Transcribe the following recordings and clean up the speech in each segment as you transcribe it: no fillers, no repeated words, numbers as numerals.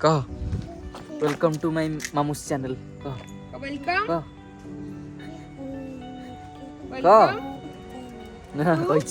कह welcome to my मामूस channel कह welcome कह वेलकम ना कोई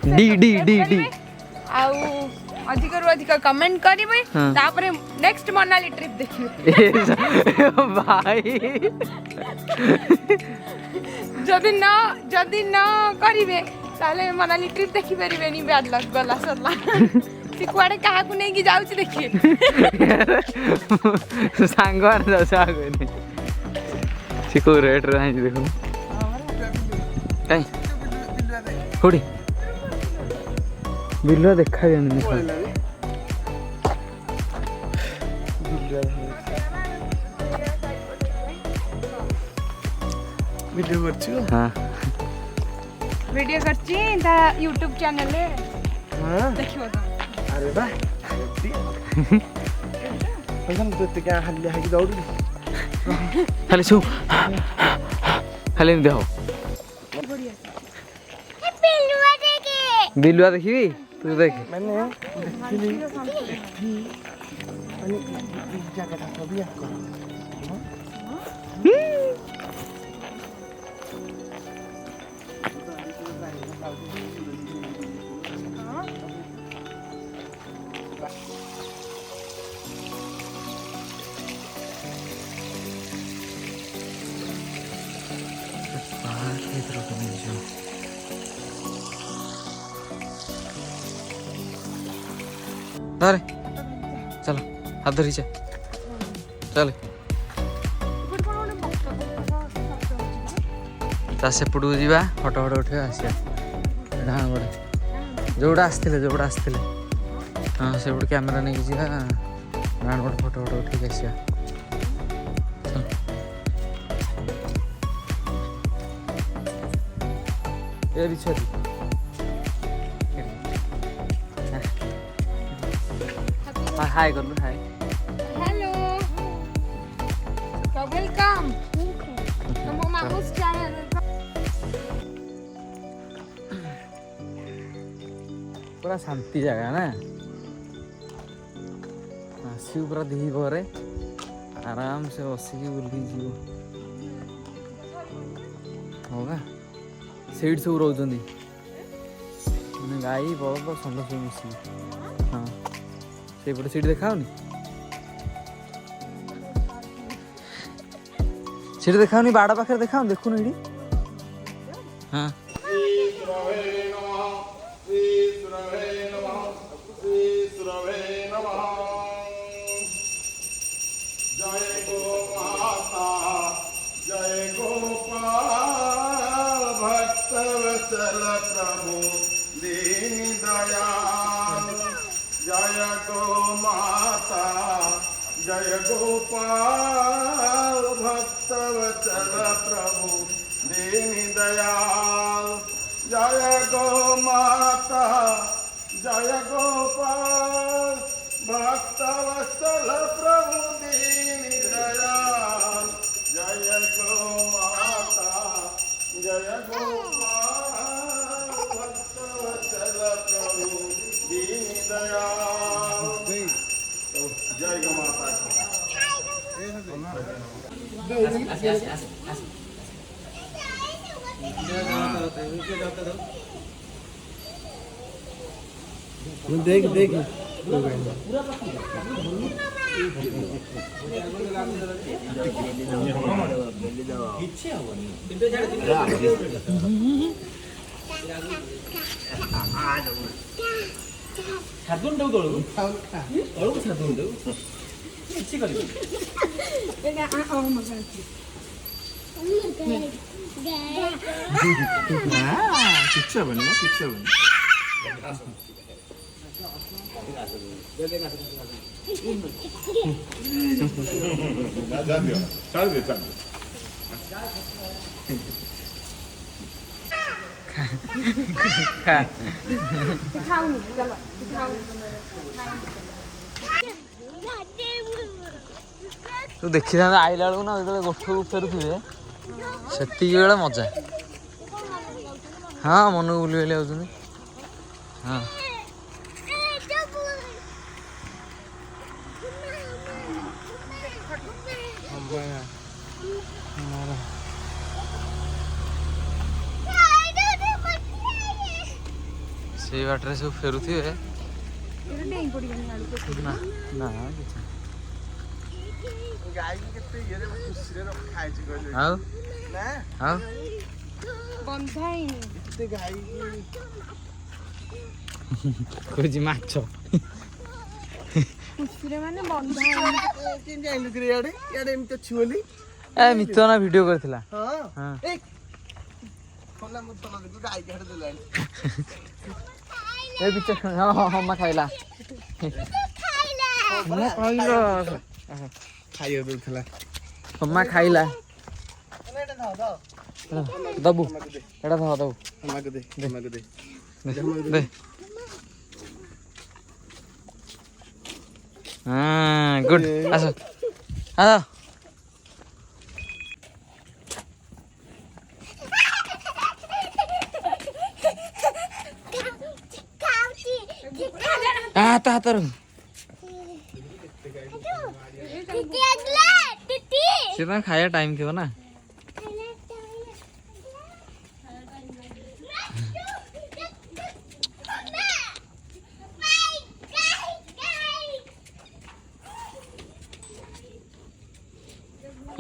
डी डी डी डी आउ अधिक रु अधिक कमेंट करिवे तापरे नेक्स्ट मनाली ट्रिप देखिवे भाई जदि न करिवे ताले मनाली ट्रिप देखि परिबेनी बैड लक गला सरला सी कुआडे काहा को नै कि जाउची देखिए सांगवार जाउछ आगोनी सी को रेट रहा देखो काई कोडी बिल्लो देखा जानी ଭିଡ଼ିଓ କରୁଛୁ ହଁ ଭିଡ଼ିଓ କରିଛି ତା ୟୁଟ୍ୟୁବ୍ ଚ୍ୟାନେଲରେ ହଁ ଦେଖିବ ତ। ଆରେ ବା ତୁ ଏତେ ଗାଁ ହାଲିଆ ହେଇକି ଦୌଡୁଛୁ ଖାଲି ଶୁ ଖାଲି ଏମିତି ହବ ବିଲୁଆ ଦେଖିବି ତୁ ଦେଖ ମାନେ ଦେଖିଲି ଏଠି ମାନେ ଏଇ ଜାଗାଟା ସବୁ ୟାଙ୍କର ଧରେ ଚାଲ ହାତ ଧରି ଚାଲେ ତା ସେପଟକୁ ଯିବା ଫଟୋ ଉଠେଇବା ଆସିବା ଏଇଟା ହଁ ଗୋଟେ ଯୋଉଟା ଆସିଥିଲେ ହଁ ସେପଟୁ କ୍ୟାମେରା ନେଇକି ଯିବା ଗୋଟେ ଫଟୋ ଉଠେଇକି ଆସିବା ଏ ବିଛୁଆତି हाय कर लो हाय हेलो वेलकम तुम मामूस चैनल पूरा शांति जगह ना आसू पूरा दी पर आराम से बसिकी बुली जीव होगा सीट सब रोचंदी मैंने गाई बलद षंढ सब मिसिकी हाँ से पटे सीट देखाओनी सीट देखाओनी बाड़ा पाखे देखाओ देखुन एडी हाँ जय गोपाल भक्तवत्सल प्रभु दीन दयाल जय गो माता जय गोपाल भक्तवत्सल प्रभु दीन दयाल जय गो माता जय गोपाल भक्तवत्सल प्रभु दीन दयाल जय गो माता जय गोपाल भक्तवत्सल प्रभु दीन दयाल जय गो माता देख देख ଛାଡୁନ ଦଉ ତଳକୁ ତଳକୁ ଛାଡୁନ ଦଉ କିଛି କରିବି କିଛି ହବନି କିଛି ହବନି तू देखी था आइला बेलू ना जो गोठू फेरुवे से बेले मजा हाँ मन को बुले बुले आउଛନ୍ତି हाँ से बाटे सब फेरुवे ना ना गाई केते इरे खुशी रे खाइ छि कहले हाउ ना हाउ बंधाई केते गाई खोजी माछ खुशीरे माने बंधाई केन जाइलु रे याडे याडे एमते छिओली ए मितना वीडियो करथिला हां हां ए खोला मत तला देखु गाई काट देलानी ए बिच हां हां हां मा खाइला मैं खाइला ଖାଇବାକୁ ଦଉଥିଲା ମାମା ଖାଇଲା ଦବୁ ମାମାକୁ ଦେ ଏଇଟା ଧର ଦବୁ ମାମାକୁ ଦେ ମାମାକୁ ଦେ ଦେ ହଁ ଗୁଡ୍ ଆସ ଆସ ତା ହାତରୁ ସେ ତାଙ୍କ ଖାଇବା ଟାଇମ୍ ଥିବ ନା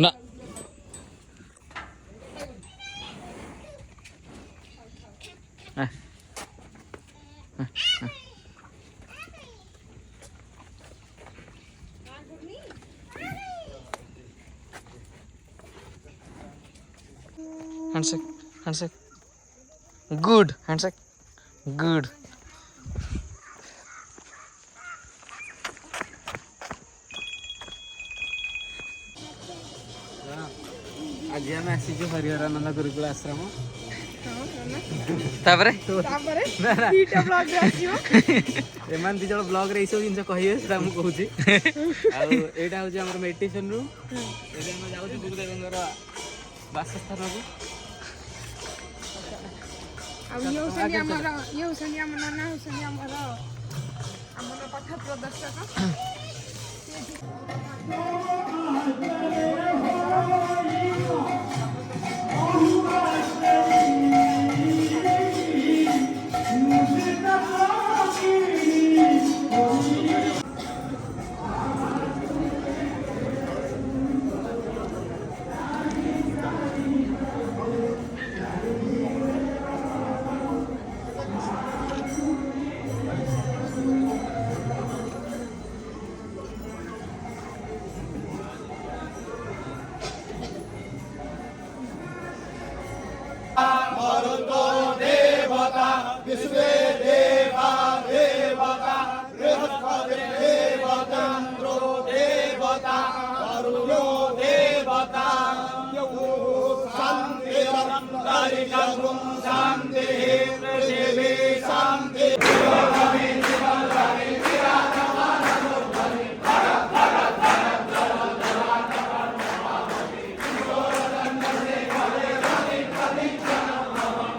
ନା handshake handshake good handshake good ଆଜି ଆମେ ଆସିଛୁ ହରିହରାନନ୍ଦ ଗୁରୁକୁଳ ଆଶ୍ରମ ତାପରେ ତାପରେ ଦିଟା ବ୍ଲଗରେ ଆସିବ ଏମାନେ ଦି ଜଣ ବ୍ଲଗରେ ଏଇସବୁ ଜିନିଷ କହିବେ ସେଟା ମୁଁ କହୁଛି ଆଉ ଏଇଟା ହଉଛି ଆମର ମେଡିଟେସନ ରୁମ୍ ଏବେ ଆମେ ଯାଉଛୁ ଗୁରୁଦେବଙ୍କର ବାସସ୍ଥାନକୁ ଆଉ ଇଏ ହଉଛନ୍ତି ଆମର ନନା ହଉଛନ୍ତି ଆମର ପାଠ ପ୍ରଦର୍ଶକ